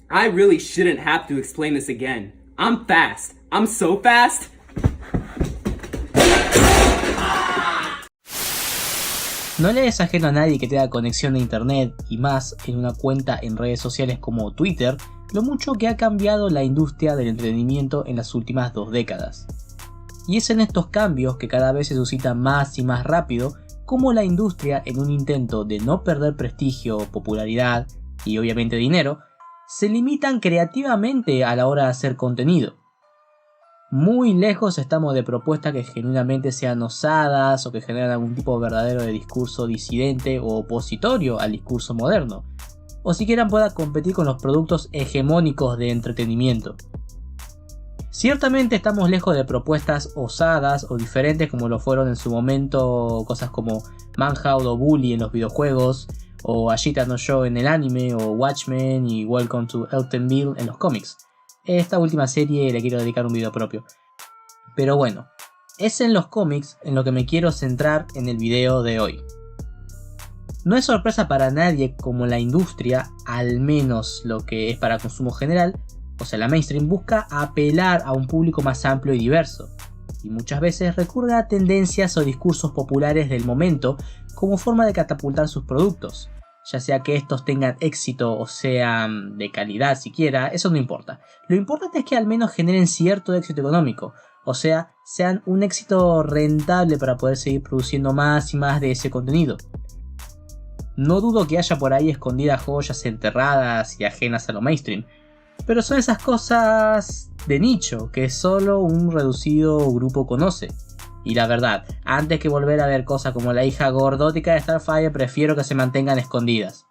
I really shouldn't have to explain this again. I'm fast. I'm so fast. No le es ajeno a nadie que tenga conexión a internet y más en una cuenta en redes sociales como Twitter, lo mucho que ha cambiado la industria del entretenimiento en las últimas 2 décadas. Y es en estos cambios que cada vez se suscita más y más rápido cómo la industria, en un intento de no perder prestigio, popularidad y obviamente dinero, se limitan creativamente a la hora de hacer contenido. Muy lejos estamos de propuestas que genuinamente sean osadas o que generen algún tipo verdadero de discurso disidente o opositorio al discurso moderno, o siquiera pueda competir con los productos hegemónicos de entretenimiento. Ciertamente estamos lejos de propuestas osadas o diferentes como lo fueron en su momento cosas como Manhunt o Bully en los videojuegos, o Ashita no Joe en el anime, o Watchmen y Welcome to Eltonville en los cómics. Esta última serie le quiero dedicar un video propio. Pero bueno, es en los cómics en lo que me quiero centrar en el video de hoy. No es sorpresa para nadie como la industria, al menos lo que es para consumo general, o sea la mainstream, busca apelar a un público más amplio y diverso, y muchas veces recurre a tendencias o discursos populares del momento como forma de catapultar sus productos. Ya sea que estos tengan éxito o sean de calidad siquiera, eso no importa. Lo importante es que al menos generen cierto éxito económico, o sea, sean un éxito rentable para poder seguir produciendo más y más de ese contenido. No dudo que haya por ahí escondidas joyas enterradas y ajenas a lo mainstream, pero son esas cosas de nicho que solo un reducido grupo conoce. Y la verdad, antes que volver a ver cosas como la hija gordótica de Starfire, prefiero que se mantengan escondidas.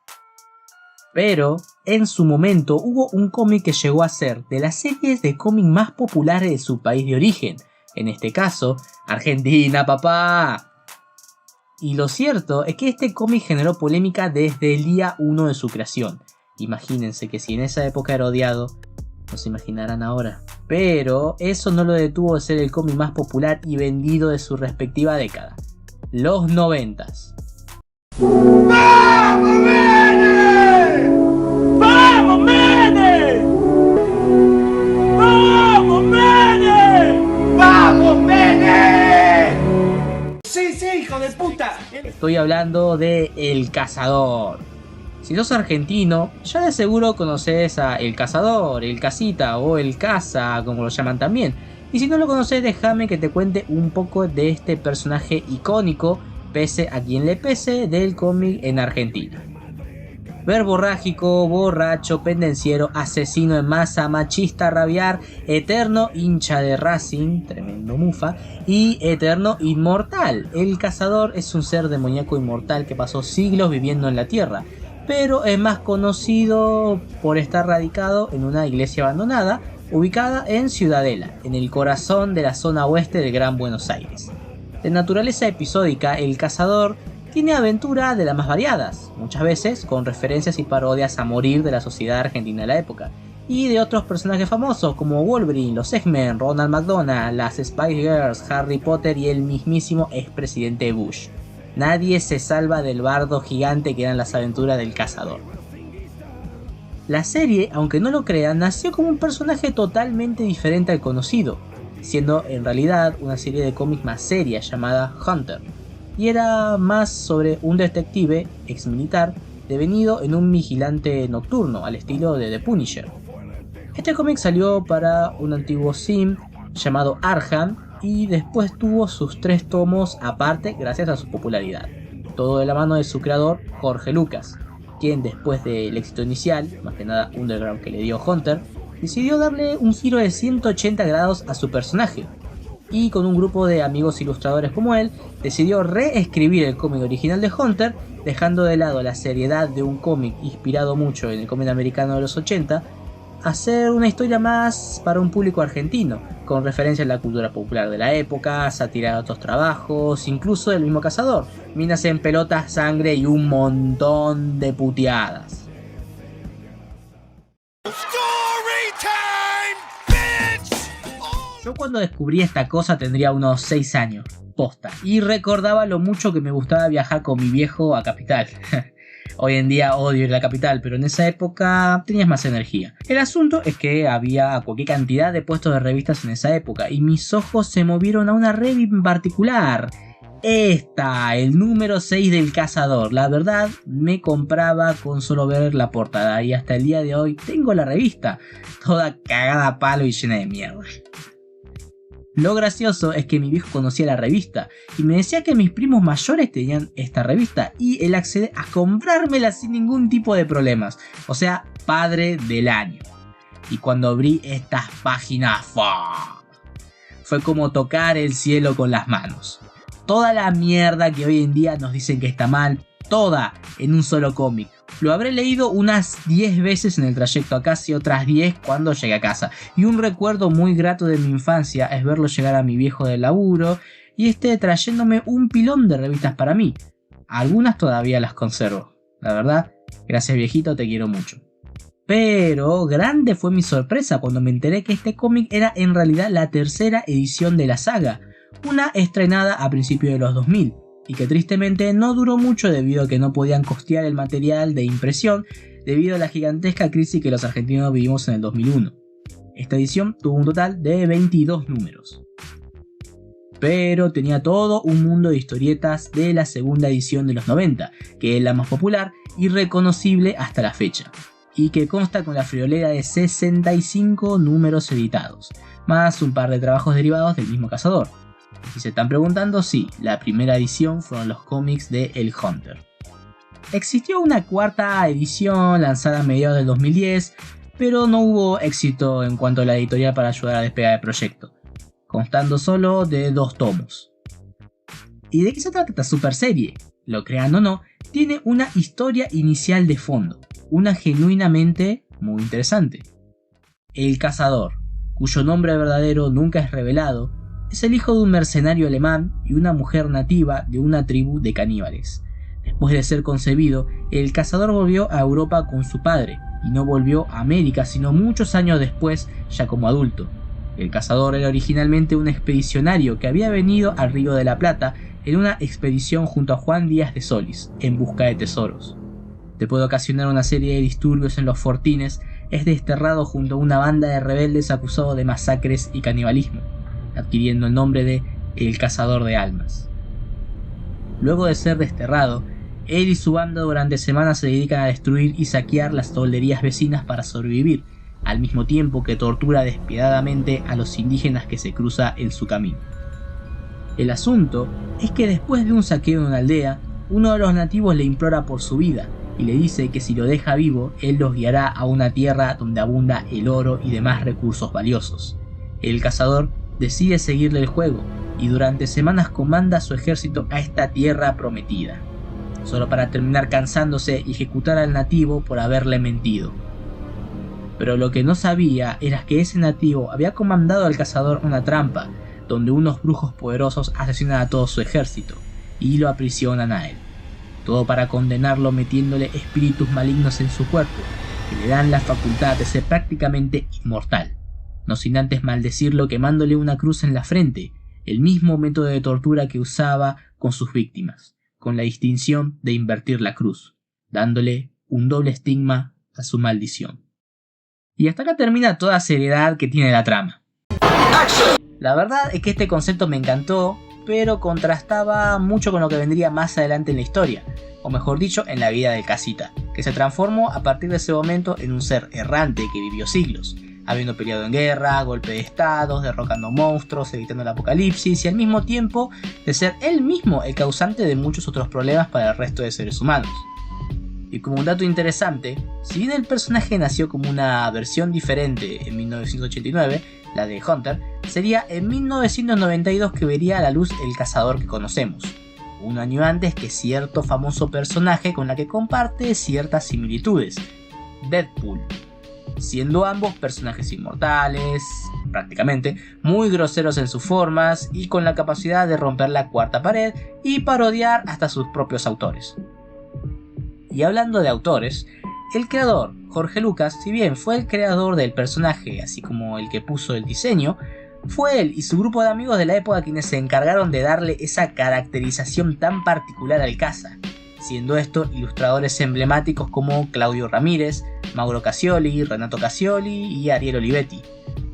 Pero, en su momento, hubo un cómic que llegó a ser de las series de cómic más populares de su país de origen. En este caso, Argentina, papá. Y lo cierto es que este cómic generó polémica desde el día 1 de su creación. Imagínense que si en esa época era odiado, no se imaginarán ahora. Pero eso no lo detuvo de ser el cómic más popular y vendido de su respectiva década, los 90s. ¡Vamos, Mene! ¡Vamos, Mene! ¡Vamos, Mene! ¡Vamos, Mene! ¡Sí, hijo de puta! Estoy hablando de El Cazador. Si sos argentino, ya de seguro conoces a El Cazador, El Casita o El Caza, como lo llaman también. Y si no lo conoces, déjame que te cuente un poco de este personaje icónico, pese a quien le pese, del cómic en Argentina. Verborrágico, borracho, pendenciero, asesino en masa, machista, rabiar, eterno hincha de Racing, tremendo mufa, y eterno inmortal. El Cazador es un ser demoníaco inmortal que pasó siglos viviendo en la Tierra, pero es más conocido por estar radicado en una iglesia abandonada ubicada en Ciudadela, en el corazón de la zona oeste del Gran Buenos Aires. De naturaleza episódica, El Cazador tiene aventuras de las más variadas, muchas veces con referencias y parodias a morir de la sociedad argentina de la época, y de otros personajes famosos como Wolverine, los X-Men, Ronald McDonald, las Spice Girls, Harry Potter y el mismísimo expresidente Bush. Nadie se salva del bardo gigante que eran las aventuras del Cazador. La serie, aunque no lo crean, nació como un personaje totalmente diferente al conocido, siendo en realidad una serie de cómics más seria llamada Hunter, y era más sobre un detective ex militar devenido en un vigilante nocturno al estilo de The Punisher. Este cómic salió para un antiguo sim llamado Arkham y después tuvo sus 3 tomos aparte gracias a su popularidad, todo de la mano de su creador Jorge Lucas, quien después del éxito inicial, más que nada underground que le dio Hunter, decidió darle un giro de 180 grados a su personaje, y con un grupo de amigos ilustradores como él, decidió reescribir el cómic original de Hunter, dejando de lado la seriedad de un cómic inspirado mucho en el cómic americano de los 80, hacer una historia más para un público argentino, con referencia a la cultura popular de la época, sátira de otros trabajos, incluso del mismo Cazador, minas en pelotas, sangre y un montón de puteadas. Yo cuando descubrí esta cosa tendría unos 6 años, posta, y recordaba lo mucho que me gustaba viajar con mi viejo a Capital. Hoy en día odio ir a la capital, pero en esa época tenías más energía. El asunto es que había cualquier cantidad de puestos de revistas en esa época y mis ojos se movieron a una revista en particular. El número 6 del Cazador. La verdad, me compraba con solo ver la portada y hasta el día de hoy tengo la revista, toda cagada a palo y llena de mierda. Lo gracioso es que mi viejo conocía la revista y me decía que mis primos mayores tenían esta revista y él accede a comprármela sin ningún tipo de problemas. O sea, padre del año. Y cuando abrí estas páginas, fue como tocar el cielo con las manos. Toda la mierda que hoy en día nos dicen que está mal, toda en un solo cómic. Lo habré leído unas 10 veces en el trayecto a casa y otras 10 cuando llegué a casa. Y un recuerdo muy grato de mi infancia es verlo llegar a mi viejo del laburo y trayéndome un pilón de revistas para mí. Algunas todavía las conservo. La verdad, gracias viejito, te quiero mucho. Pero grande fue mi sorpresa cuando me enteré que este cómic era en realidad la tercera edición de la saga. Una estrenada a principios de los 2000. Y que tristemente no duró mucho debido a que no podían costear el material de impresión debido a la gigantesca crisis que los argentinos vivimos en el 2001. Esta edición tuvo un total de 22 números. Pero tenía todo un mundo de historietas de la segunda edición de los 90, que es la más popular y reconocible hasta la fecha, y que consta con la friolera de 65 números editados, más un par de trabajos derivados del mismo Cazador. Si se están preguntando, sí, la primera edición fueron los cómics de El Hunter. Existió una cuarta edición lanzada a mediados del 2010, pero no hubo éxito en cuanto a la editorial para ayudar a despegar el proyecto, constando solo de 2 tomos. ¿Y de qué se trata esta super serie? Lo crean o no, tiene una historia inicial de fondo, una genuinamente muy interesante. El Cazador, cuyo nombre verdadero nunca es revelado, es el hijo de un mercenario alemán y una mujer nativa de una tribu de caníbales. Después de ser concebido, el Cazador volvió a Europa con su padre y no volvió a América sino muchos años después, ya como adulto. El Cazador era originalmente un expedicionario que había venido al Río de la Plata en una expedición junto a Juan Díaz de Solís en busca de tesoros. Después de ocasionar una serie de disturbios en los fortines, es desterrado junto a una banda de rebeldes acusados de masacres y canibalismo, adquiriendo el nombre de El Cazador de Almas. Luego de ser desterrado, él y su banda durante semanas se dedican a destruir y saquear las tolderías vecinas para sobrevivir, al mismo tiempo que tortura despiadadamente a los indígenas que se cruza en su camino. El asunto es que después de un saqueo en una aldea, uno de los nativos le implora por su vida y le dice que si lo deja vivo, él los guiará a una tierra donde abunda el oro y demás recursos valiosos. El Cazador decide seguirle el juego y durante semanas comanda a su ejército a esta tierra prometida, solo para terminar cansándose y ejecutar al nativo por haberle mentido. Pero lo que no sabía era que ese nativo había comandado al Cazador una trampa, donde unos brujos poderosos asesinan a todo su ejército y lo aprisionan a él. Todo para condenarlo metiéndole espíritus malignos en su cuerpo, que le dan la facultad de ser prácticamente inmortal. No sin antes maldecirlo quemándole una cruz en la frente, el mismo método de tortura que usaba con sus víctimas, con la distinción de invertir la cruz, dándole un doble estigma a su maldición. Y hasta acá termina toda seriedad que tiene la trama. La verdad es que este concepto me encantó, pero contrastaba mucho con lo que vendría más adelante en la historia, o mejor dicho, en la vida del Casita, que se transformó a partir de ese momento en un ser errante que vivió siglos, habiendo peleado en guerra, golpe de estados, derrocando monstruos, evitando el apocalipsis y al mismo tiempo de ser él mismo el causante de muchos otros problemas para el resto de seres humanos. Y como un dato interesante, si bien el personaje nació como una versión diferente en 1989, la de Hunter, sería en 1992 que vería a la luz el Cazador que conocemos, un año antes que cierto famoso personaje con la que comparte ciertas similitudes, Deadpool, siendo ambos personajes inmortales, prácticamente, muy groseros en sus formas y con la capacidad de romper la cuarta pared y parodiar hasta sus propios autores. Y hablando de autores, el creador, Jorge Lucas, si bien fue el creador del personaje, así como el que puso el diseño, fue él y su grupo de amigos de la época quienes se encargaron de darle esa caracterización tan particular al caza, siendo estos ilustradores emblemáticos como Claudio Ramírez, Mauro Cassioli, Renato Cassioli y Ariel Olivetti.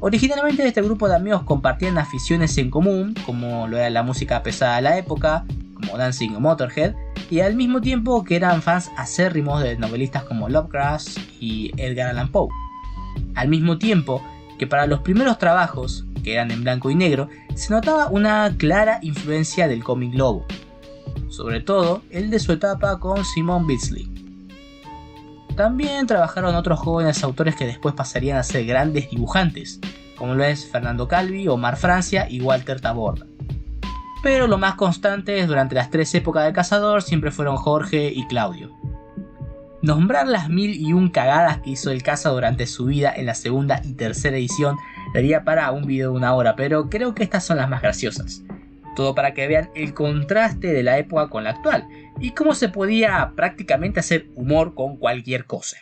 Originalmente este grupo de amigos compartían aficiones en común, como lo era la música pesada de la época, como Danzig o Motorhead, y al mismo tiempo que eran fans acérrimos de novelistas como Lovecraft y Edgar Allan Poe. Al mismo tiempo que para los primeros trabajos, que eran en blanco y negro, se notaba una clara influencia del cómic Lobo, sobre todo el de su etapa con Simon Bisley. También trabajaron otros jóvenes autores que después pasarían a ser grandes dibujantes, como lo es Fernando Calvi, Omar Francia y Walter Taborda. Pero lo más constantes durante las 3 épocas del Cazador siempre fueron Jorge y Claudio. Nombrar las 1001 cagadas que hizo el Caza durante su vida en la segunda y tercera edición daría para un video de 1 hora, pero creo que estas son las más graciosas. Todo para que vean el contraste de la época con la actual y cómo se podía prácticamente hacer humor con cualquier cosa.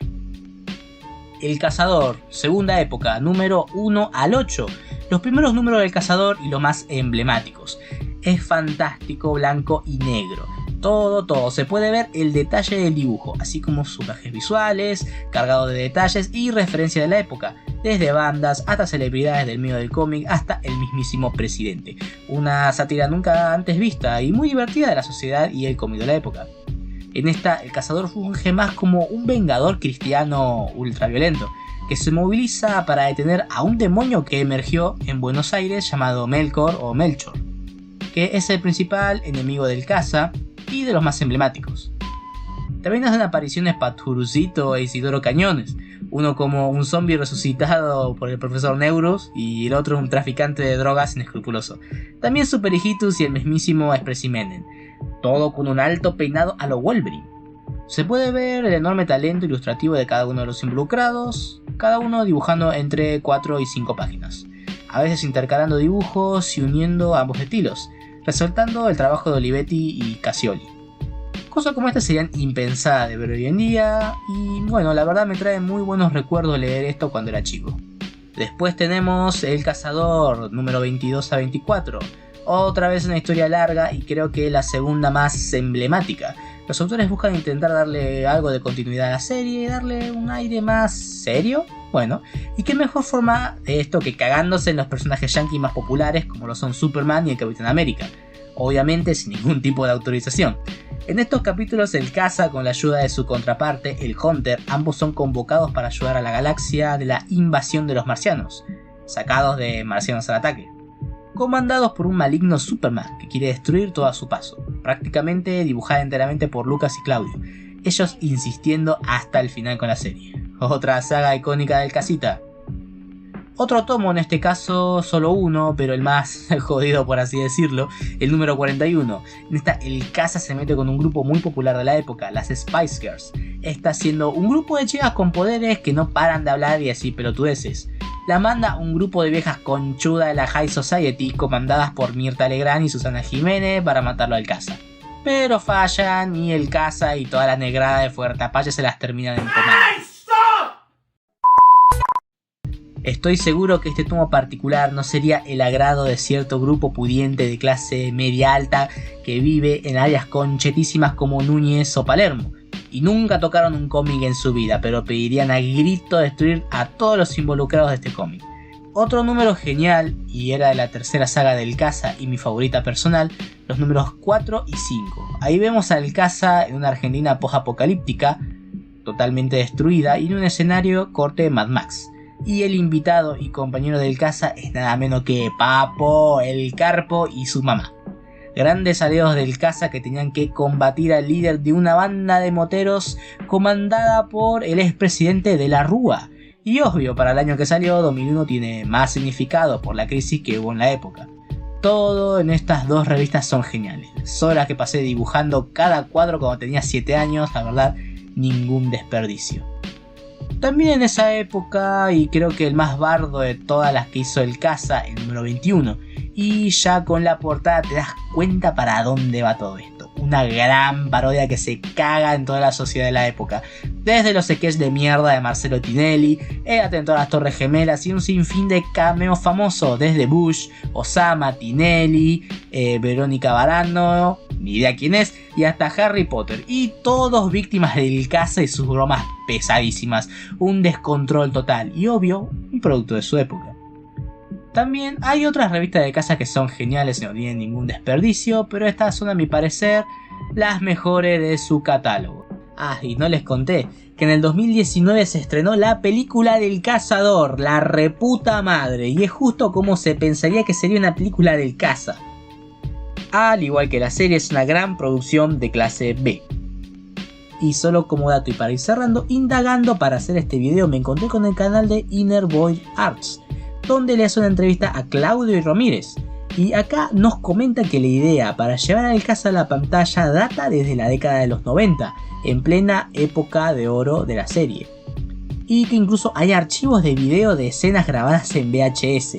El Cazador, segunda época, número 1 al 8. Los primeros números del Cazador y los más emblemáticos. Es fantástico, blanco y negro. Todo, se puede ver el detalle del dibujo, así como sus trajes visuales, cargado de detalles y referencia de la época, desde bandas hasta celebridades del medio del cómic hasta el mismísimo presidente. Una sátira nunca antes vista y muy divertida de la sociedad y el cómic de la época. En esta, el Cazador funge más como un vengador cristiano ultraviolento, que se moviliza para detener a un demonio que emergió en Buenos Aires llamado Melkor o Melchor, que es el principal enemigo del Caza y de los más emblemáticos. También hacen apariciones Paturucito e Isidoro Cañones, uno como un zombie resucitado por el profesor Neurus y el otro un traficante de drogas inescrupuloso. También Super Hijitus y el mismísimo Expresimenen, todo con un alto peinado a lo Wolverine. Se puede ver el enorme talento ilustrativo de cada uno de los involucrados, cada uno dibujando entre 4 y 5 páginas, a veces intercalando dibujos y uniendo ambos estilos, resaltando el trabajo de Olivetti y Cassioli. Cosas como estas serían impensadas de ver hoy en día y bueno, la verdad me trae muy buenos recuerdos leer esto cuando era chico. Después tenemos El Cazador número 22 a 24, otra vez una historia larga y creo que la segunda más emblemática. Los autores buscan intentar darle algo de continuidad a la serie y darle un aire más serio. Bueno, y qué mejor forma de esto que cagándose en los personajes yankees más populares como lo son Superman y el Capitán América, obviamente sin ningún tipo de autorización. En estos capítulos el Caza con la ayuda de su contraparte, el Hunter, ambos son convocados para ayudar a la galaxia de la invasión de los marcianos, sacados de Marcianos al Ataque, comandados por un maligno Superman que quiere destruir todo a su paso, prácticamente dibujada enteramente por Lucas y Claudio, ellos insistiendo hasta el final con la serie. Otra saga icónica del Casita. Otro tomo, en este caso solo uno, pero el más jodido por así decirlo, el número 41. En esta el Caza se mete con un grupo muy popular de la época, las Spice Girls. Esta siendo un grupo de chicas con poderes que no paran de hablar y decir pelotudeces. La manda un grupo de viejas conchudas de la High Society comandadas por Mirta Legrand y Susana Jiménez para matarlo al Caza. Pero fallan y el Caza y toda la negrada de Fuerte Apache se las terminan en comando. Estoy seguro que este tomo particular no sería el agrado de cierto grupo pudiente de clase media alta que vive en áreas conchetísimas como Núñez o Palermo, y nunca tocaron un cómic en su vida, pero pedirían a grito destruir a todos los involucrados de este cómic. Otro número genial, y era de la tercera saga del Caza y mi favorita personal, los números 4 y 5. Ahí vemos al Caza en una Argentina post-apocalíptica, totalmente destruida, y en un escenario corte Mad Max. Y el invitado y compañero del Caza es nada menos que Papo, el Carpo y su mamá. Grandes aliados del Caza que tenían que combatir al líder de una banda de moteros comandada por el expresidente de la Rúa. Y obvio, para el año que salió, 2001 tiene más significado por la crisis que hubo en la época. Todo en estas dos revistas son geniales. Horas que pasé dibujando cada cuadro cuando tenía 7 años, la verdad, ningún desperdicio. También en esa época, y creo que el más bardo de todas las que hizo el Caza, el número 21. Y ya con la portada te das cuenta para dónde va todo esto. Una gran parodia que se caga en toda la sociedad de la época. Desde los sketches de mierda de Marcelo Tinelli, el atentado a las Torres Gemelas y un sinfín de cameos famosos. Desde Bush, Osama, Tinelli, Verónica Barano ni idea quién es, y hasta Harry Potter, y todos víctimas del caza y sus bromas pesadísimas, un descontrol total y obvio, un producto de su época. También hay otras revistas de caza que son geniales y no tienen ningún desperdicio, pero estas son a mi parecer las mejores de su catálogo. Ah, y no les conté que en el 2019 se estrenó la película del cazador, la reputa madre, y es justo como se pensaría que sería una película del caza. Al igual que la serie, es una gran producción de clase B. Y solo como dato y para ir cerrando, indagando para hacer este video me encontré con el canal de Inner Void Arts, donde le hace una entrevista a Claudio y Ramírez. Y acá nos comenta que la idea para llevar al caza a la pantalla data desde la década de los 90, en plena época de oro de la serie. Y que incluso hay archivos de video de escenas grabadas en VHS.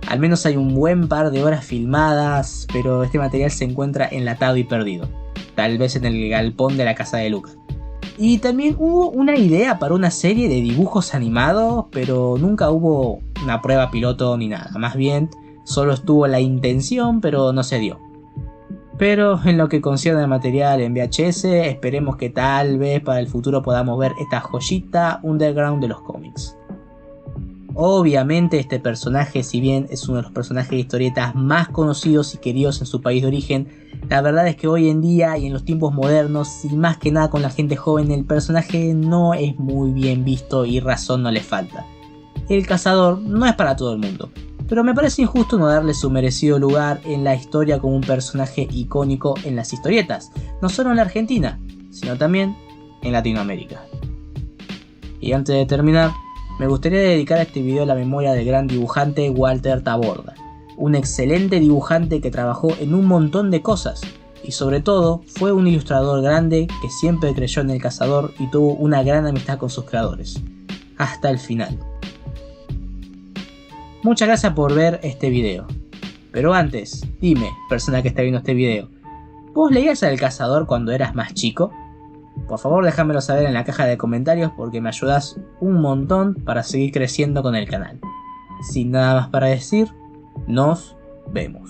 Al menos hay un buen par de horas filmadas, pero este material se encuentra enlatado y perdido. Tal vez en el galpón de la casa de Lucas. Y también hubo una idea para una serie de dibujos animados, pero nunca hubo una prueba piloto ni nada. Más bien, solo estuvo la intención, pero no se dio. Pero en lo que concierne al material en VHS, esperemos que tal vez para el futuro podamos ver esta joyita underground de los cómics. Obviamente este personaje, si bien es uno de los personajes de historietas más conocidos y queridos en su país de origen, la verdad es que hoy en día y en los tiempos modernos, y más que nada con la gente joven, el personaje no es muy bien visto y razón no le falta. El cazador no es para todo el mundo, pero me parece injusto no darle su merecido lugar en la historia como un personaje icónico en las historietas, no solo en la Argentina, sino también en Latinoamérica. Y antes de terminar, me gustaría dedicar este video a la memoria del gran dibujante Walter Taborda, un excelente dibujante que trabajó en un montón de cosas, y sobre todo fue un ilustrador grande que siempre creyó en el cazador y tuvo una gran amistad con sus creadores, hasta el final. Muchas gracias por ver este video, pero antes, dime, persona que está viendo este video, ¿vos leías al cazador cuando eras más chico? Por favor déjamelo saber en la caja de comentarios porque me ayudas un montón para seguir creciendo con el canal. Sin nada más para decir, nos vemos.